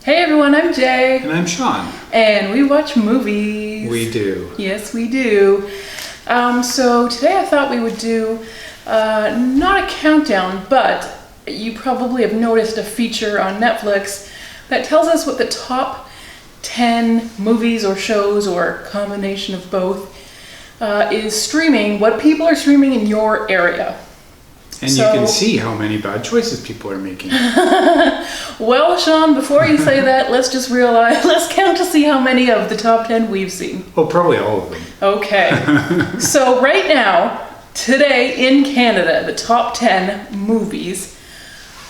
Hey everyone, I'm Jay. And I'm Sean. And we watch movies. We do. Yes, we do. So today I thought we would do not a countdown, but you probably have noticed a feature on Netflix that tells us what the top 10 movies or shows or a combination of both is streaming, what people are streaming in your area. And you can see how many bad choices people are making. Well, Sean, before you say that, let's count to see how many of the top 10 we've seen. Oh, probably all of them. Okay. So right now, today in Canada, the top 10 movies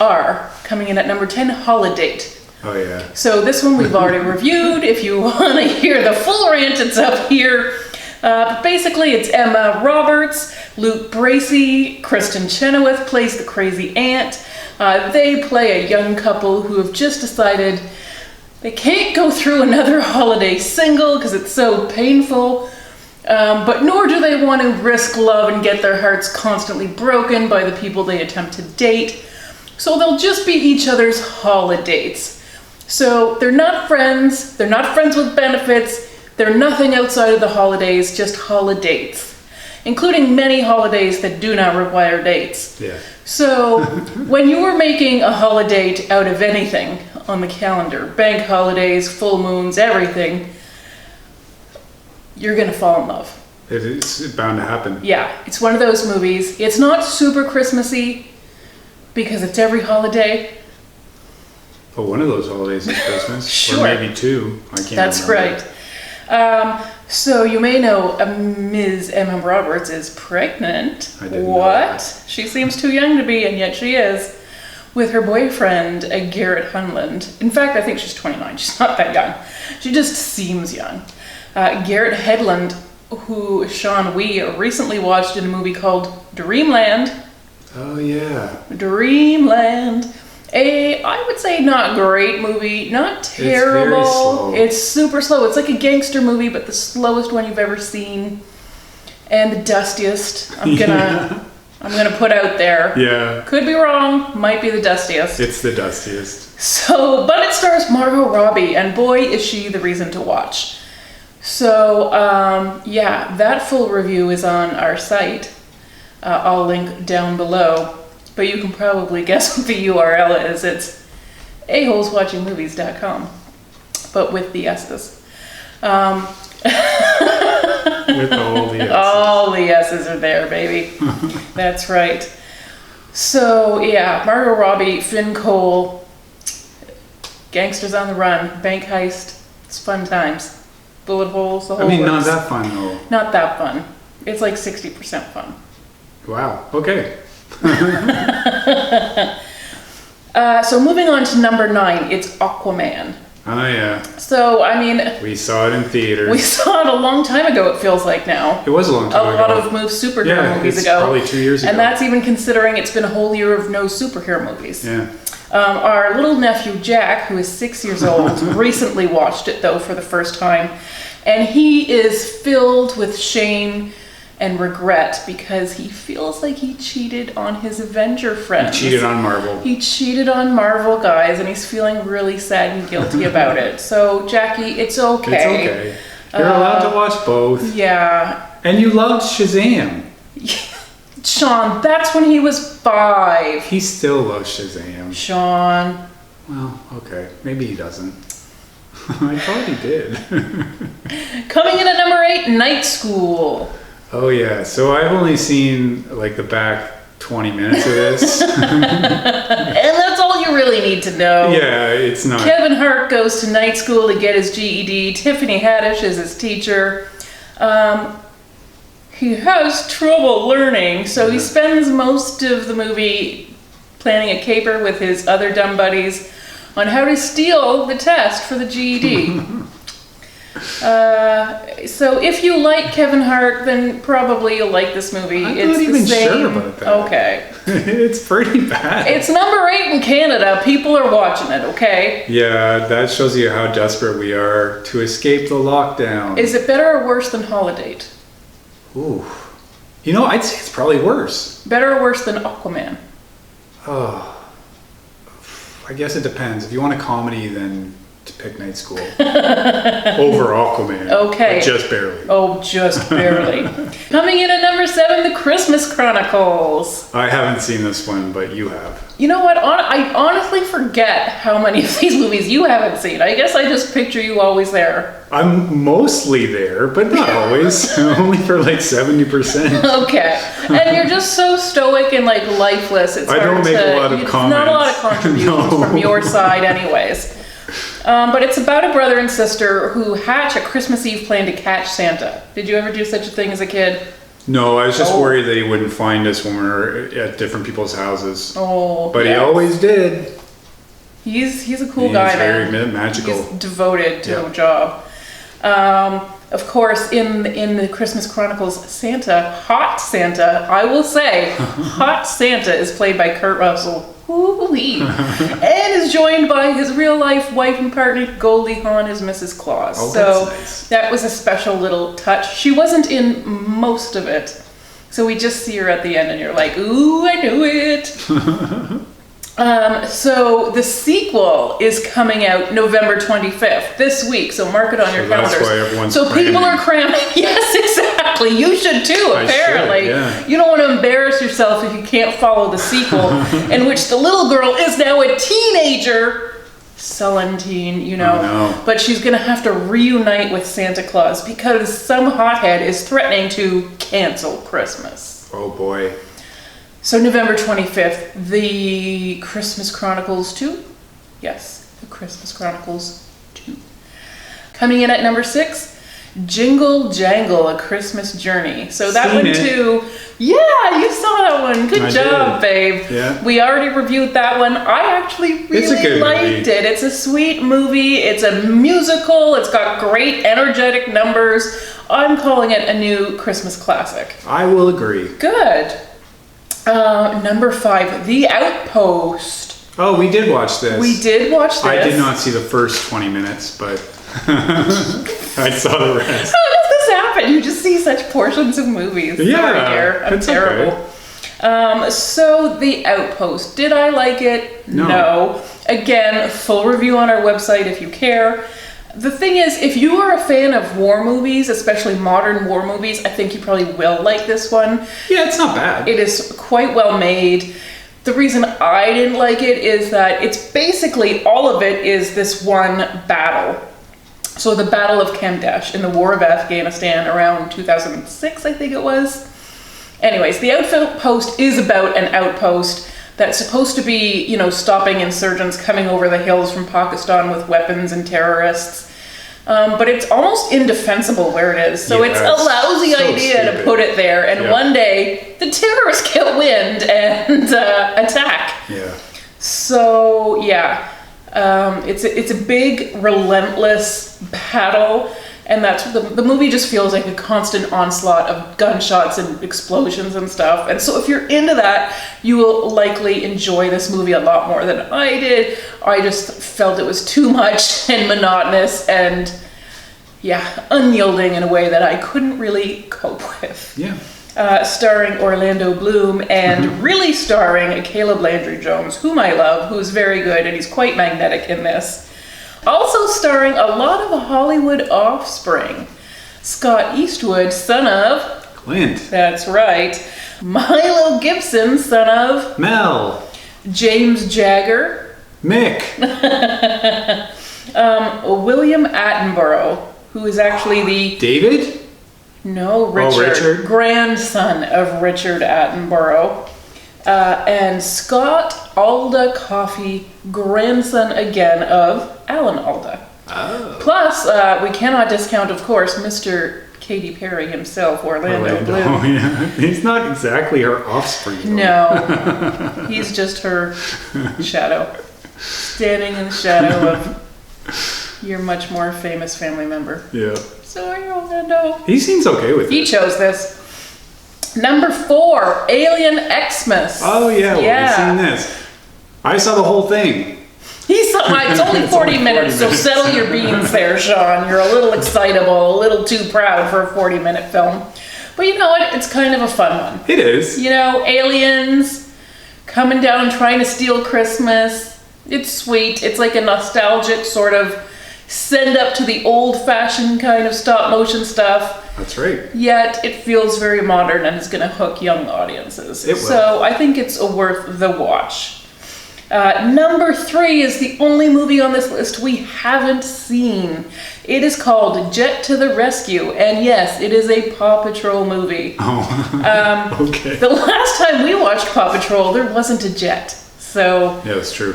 are coming in at number 10, Holidate. Oh, yeah. So this one we've already reviewed. If you want to hear the full rant, it's up here. But basically, it's Emma Roberts, Luke Bracey, Kristin Chenoweth plays the crazy aunt. They play a young couple who have just decided they can't go through another holiday single because it's so painful, but nor do they want to risk love and get their hearts constantly broken by the people they attempt to date. So they'll just be each other's holidates. So they're not friends with benefits. They're nothing outside of the holidays, just holidates, including many holidays that do not require dates. Yeah. So when you were making a holiday out of anything on the calendar, bank holidays, full moons, everything, you're going to fall in love. It's bound to happen. Yeah, it's one of those movies. It's not super Christmassy because it's every holiday. But one of those holidays is Christmas. Sure. Or maybe two. I can't That's remember. right. So you may know Ms. Emma Roberts is pregnant. I didn't know What? that. She seems too young to be, and yet she is, with her boyfriend, Garrett Hedlund. In fact, I think she's 29. She's not that young. She just seems young. Garrett Hedlund, who Sean, we recently watched in a movie called Dreamland. Oh, yeah. Dreamland. I would say not great movie, not terrible. It's very slow. It's super slow. It's like a gangster movie, but the slowest one you've ever seen, and the dustiest. I'm gonna put out there. Yeah. Could be wrong. Might be the dustiest. It's the dustiest. So, but it stars Margot Robbie, and boy, is she the reason to watch. So, yeah, that full review is on our site. I'll link down below. But you can probably guess what the URL is. It's aholeswatchingmovies.com, but with the S's. With all the S's. All the S's are there, baby. That's right. So, yeah, Margot Robbie, Finn Cole, gangsters on the run, bank heist. It's fun times. Bullet holes, the whole works. Not that fun, though. Not that fun. It's like 60% fun. Wow. Okay. So moving on to number 9, it's Aquaman. Oh, yeah. So, I mean... We saw it in theaters. We saw it a long time ago, it feels like now. It was a long time ago. A lot of superhero movies ago. Probably 2 years ago. And that's even considering it's been a whole year of no superhero movies. Yeah. Our little nephew, Jack, who is 6 years old, recently watched it, though, for the first time. And he is filled with shame and regret because he feels like he cheated on his Avenger friends. He cheated on Marvel. He cheated on Marvel, guys, and he's feeling really sad and guilty about it. So, Jackie, it's okay. It's okay. You're allowed to watch both. Yeah. And you loved Shazam. Sean, that's when he was 5. He still loves Shazam. Sean. Well, okay. Maybe he doesn't. I thought he did. Coming in at number 8, Night School. Oh, yeah. So I've only seen, like, the back 20 minutes of this. And that's all you really need to know. Yeah, it's not. Kevin Hart goes to night school to get his GED. Tiffany Haddish is his teacher. He has trouble learning, so he spends most of the movie planning a caper with his other dumb buddies on how to steal the test for the GED. So if you like Kevin Hart, then probably you'll like this movie. I'm it's not even the same. sure about that. Okay. It's pretty bad. It's number 8 in Canada. People are watching it, okay? Yeah, that shows you how desperate we are to escape the lockdown. Is it better or worse than Holidate? Ooh. You know, I'd say it's probably worse. Better or worse than Aquaman? Oh. I guess it depends. If you want a comedy, then to pick Night School over Aquaman. Okay. But just barely. Oh, just barely. Coming in at number 7, The Christmas Chronicles. I haven't seen this one, but you have. You know what? I honestly forget how many of these movies you haven't seen. I guess I just picture you always there. I'm mostly there, but not always. Only for like 70%. Okay. And you're just so stoic and like lifeless. It's I hard don't make a lot of comments. Not a lot of contributions No. from your side anyways. But it's about a brother and sister who hatch a Christmas Eve plan to catch Santa. Did you ever do such a thing as a kid? No, I was just worried that he wouldn't find us when we were at different people's houses. Oh, but he always did. He's a cool guy, man. Very magical. He's devoted to the job. Of course, in the Christmas Chronicles, Hot Santa, I will say, Hot Santa is played by Kurt Russell. Ooh-wee. And is joined by his real-life wife and partner, Goldie Hawn, as Mrs. Claus. Oh, so that's nice. That was a special little touch. She wasn't in most of it. So we just see her at the end and you're like, ooh, I knew it. So the sequel is coming out November 25th, this week. So mark it on your calendars. That's why everyone's so people are cramming. Yes, exactly. You should too, apparently. Yeah. You don't want to embarrass yourself if you can't follow the sequel, in which the little girl is now a teenager. Sullen teen, you know. Oh, no. But she's going to have to reunite with Santa Claus because some hothead is threatening to cancel Christmas. Oh boy. So November 25th, The Christmas Chronicles 2? Yes, The Christmas Chronicles 2. Coming in at number 6, Jingle Jangle, A Christmas Journey. So that one too. Yeah, you saw that one. Good job, babe. Yeah. We already reviewed that one. I actually really liked it. It's a sweet movie. It's a musical. It's got great energetic numbers. I'm calling it a new Christmas classic. I will agree. Good. Number 5, The Outpost. Oh, we did watch this. We did watch this. I did not see the first 20 minutes, but I saw the rest. How does this happen? You just see such portions of movies. Yeah, Sorry, dear. I'm terrible. Okay. So The Outpost. Did I like it? No. Again, full review on our website if you care. The thing is, if you are a fan of war movies, especially modern war movies, I think you probably will like this one. Yeah, it's not bad. It is quite well made. The reason I didn't like it is that it's basically, all of it is this one battle. So the Battle of Kamdesh in the War of Afghanistan around 2006, I think it was. Anyways, The Outpost is about an outpost that's supposed to be, you know, stopping insurgents coming over the hills from Pakistan with weapons and terrorists. But it's almost indefensible where it is. So it's a lousy idea to put it there. And one day, the terrorists get wind and attack. Yeah. So, yeah. It's a big, relentless battle. And that's what the movie just feels like a constant onslaught of gunshots and explosions and stuff. And so if you're into that, you will likely enjoy this movie a lot more than I did. I just felt it was too much and monotonous and, yeah, unyielding in a way that I couldn't really cope with. Yeah. Starring Orlando Bloom and really starring Caleb Landry Jones, whom I love, who's very good, and he's quite magnetic in this. Also starring a lot of Hollywood offspring. Scott Eastwood, son of... Clint. That's right. Milo Gibson, son of... Mel. James Jagger. Mick. William Attenborough, who is actually the... David? No, Richard. Oh, Richard. Grandson of Richard Attenborough. And Scott Alda Coffey, grandson again of Alan Alda. Oh. Plus, we cannot discount, of course, Mr. Katy Perry himself, Orlando Bloom. Oh, yeah. He's not exactly her offspring, though. No, he's just her shadow, standing in the shadow of your much more famous family member. Yeah. Sorry, Orlando. He seems okay with it. He chose this. Number 4, Alien Xmas. Oh, yeah. Well, we've seen this. I saw the whole thing. It's only 40 minutes, so settle your beans there, Sean. You're a little excitable, a little too proud for a 40-minute film. But you know what? It's kind of a fun one. It is. You know, aliens coming down trying to steal Christmas. It's sweet. It's like a nostalgic sort of send up to the old-fashioned kind of stop-motion stuff. That's right. Yet it feels very modern and is going to hook young audiences. It will. So I think it's worth the watch. Number 3 is the only movie on this list we haven't seen. It is called Jet to the Rescue, and yes, it is a Paw Patrol movie. Oh, okay. The last time we watched Paw Patrol, there wasn't a jet. So, Yeah, that's true.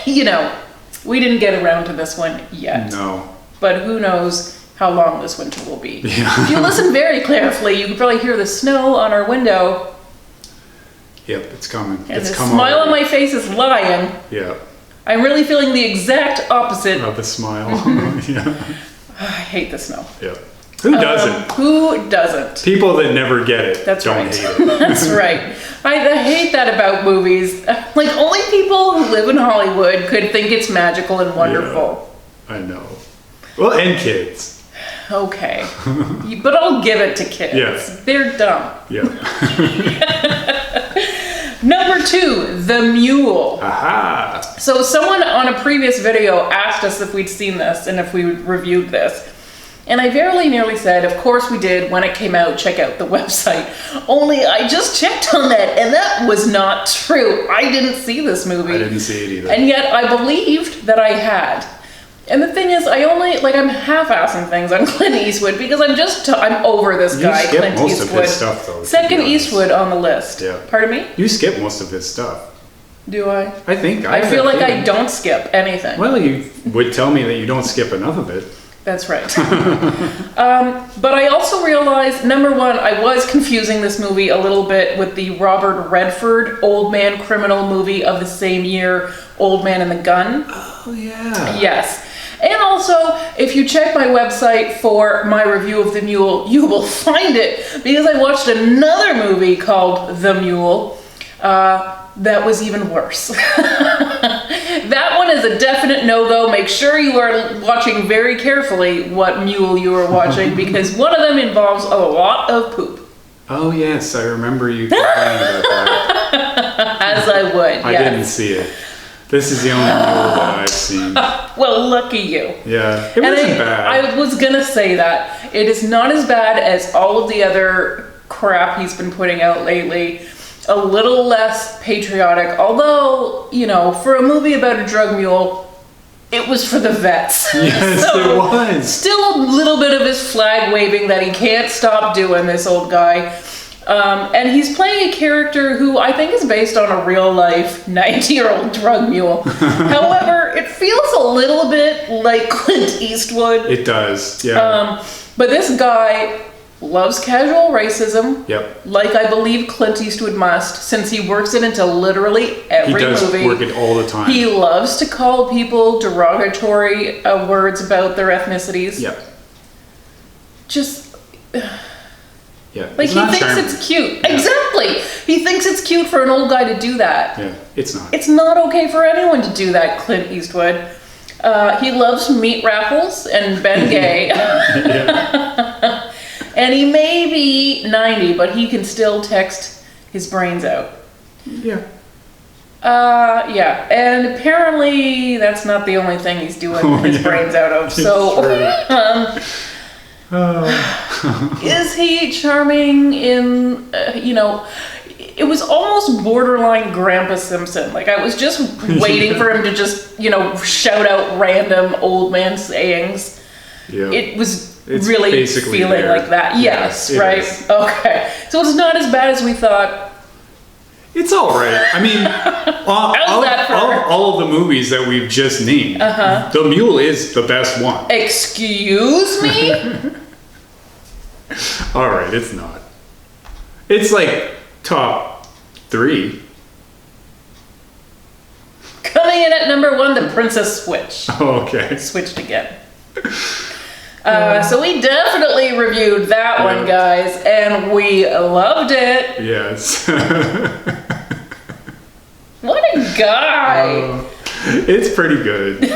you know, we didn't get around to this one yet. No. But who knows how long this winter will be. Yeah. If you listen very carefully, you can probably hear the snow on our window. Yep, it's coming. And It's the come smile on already. my face is lying. Yeah. I'm really feeling the exact opposite. Of the smile. Yeah. I hate the snow. Yeah. Who doesn't? Who doesn't? People that never get it That's don't right. hate it. That's right. I hate that about movies. Like, only people who live in Hollywood could think it's magical and wonderful. Yeah, I know. Well, and kids. Okay. But I'll give it to kids. Yeah. They're dumb. Yeah. Number 2, The Mule. Aha. So someone on a previous video asked us if we'd seen this and if we reviewed this. And I very nearly said, of course we did. When it came out, check out the website. Only I just checked on that, and that was not true. I didn't see this movie. I didn't see it either. And yet I believed that I had. And the thing is, I'm half-assing things on Clint Eastwood because I'm over this guy, skip Clint most Eastwood. of his stuff, though, to be Second honest. Eastwood on the list. Yeah. Pardon me? You skip most of his stuff. Do I? I think. I feel like I don't. don't skip anything. Well, you would tell me that you don't skip enough of it. That's right. But I also realized, number 1, I was confusing this movie a little bit with the Robert Redford Old Man Criminal movie of the same year, Old Man and the Gun. Oh, yeah. Yes. And also, if you check my website for my review of The Mule, you will find it because I watched another movie called The Mule that was even worse. That one is a definite no-go. Make sure you are watching very carefully what mule you are watching because one of them involves a lot of poop. Oh, yes. I remember you complaining about that. As I would, I yes. didn't see it. This is the only mule that I've seen. Well, lucky you. Yeah. It wasn't bad. I was gonna say that. It is not as bad as all of the other crap he's been putting out lately. A little less patriotic, although, you know, for a movie about a drug mule, it was for the vets. Yes, So, it was. Still a little bit of his flag waving that he can't stop doing, this old guy. And he's playing a character who I think is based on a real life 90-year-old drug mule. However, it feels a little bit like Clint Eastwood. It does, yeah. But this guy loves casual racism. Yep. Like I believe Clint Eastwood must, since he works it into literally every He does movie. work it all the time. He loves to call people derogatory words about their ethnicities. Yep. Just, Yeah. like, It's he not thinks charming. it's cute. Yeah. Exactly. He thinks it's cute for an old guy to do that. Yeah, it's not. It's not okay for anyone to do that, Clint Eastwood. He loves meat raffles and Ben Gay. Yeah. And he may be 90, but he can still text his brains out. Yeah. Yeah. And apparently that's not the only thing he's doing his brains out of. So, is he charming in, you know, it was almost borderline Grandpa Simpson. Like, I was just waiting for him to just, you know, shout out random old man sayings. Yeah. It's It's really basically feeling there. like that. Yes, Yes, it right? is. Okay. So it's not as bad as we thought. It's all right. I mean, How's that for- all of the movies that we've just named, The Mule is the best one. Excuse me? All right, it's not. It's like top 3. Coming in at number 1, The Princess Switch. Oh, okay. Switched again. So we definitely reviewed that one, guys, and we loved it. Yes. What a guy. It's pretty good.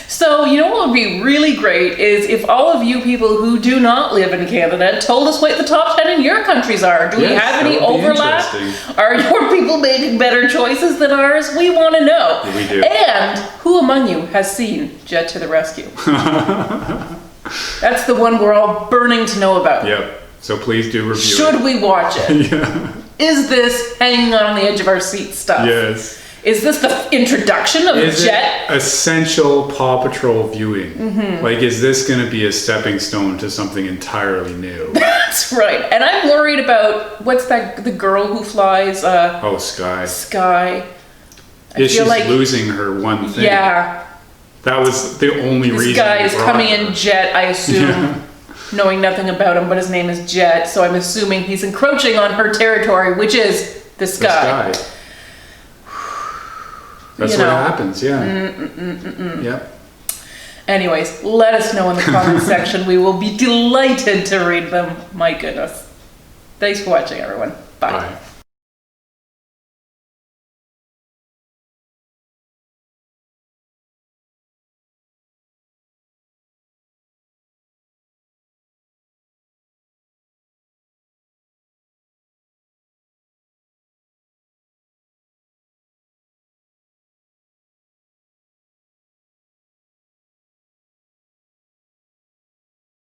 So, you know what would be really great is if all of you people who do not live in Canada told us what the top 10 in your countries are. Do we Yes, have that any would be overlap? interesting. Are your people making better choices than ours? We want to know. We do. And who among you has seen Jet to the Rescue? That's the one we're all burning to know about. Yep. So please do review Should it. we watch it? Yeah. Is this hanging on the edge of our seat stuff? Yes. Is this the introduction of Is Jet? it essential Paw Patrol viewing? Mm-hmm. Like, is this going to be a stepping stone to something entirely new? That's right. And I'm worried about, what's that, the girl who flies, Oh, Sky. Sky. I Yeah, feel she's like, losing her one thing. yeah, That was the only reason. this guy is we brought coming her. in Jet, I assume, Yeah. knowing nothing about him, but his name is Jet, so I'm assuming he's encroaching on her territory, which is the The sky. Sky. That's You what know. happens, yeah. Yep. Anyways, let us know in the comments section. We will be delighted to read them. My goodness. Thanks for watching, everyone. Bye. Bye.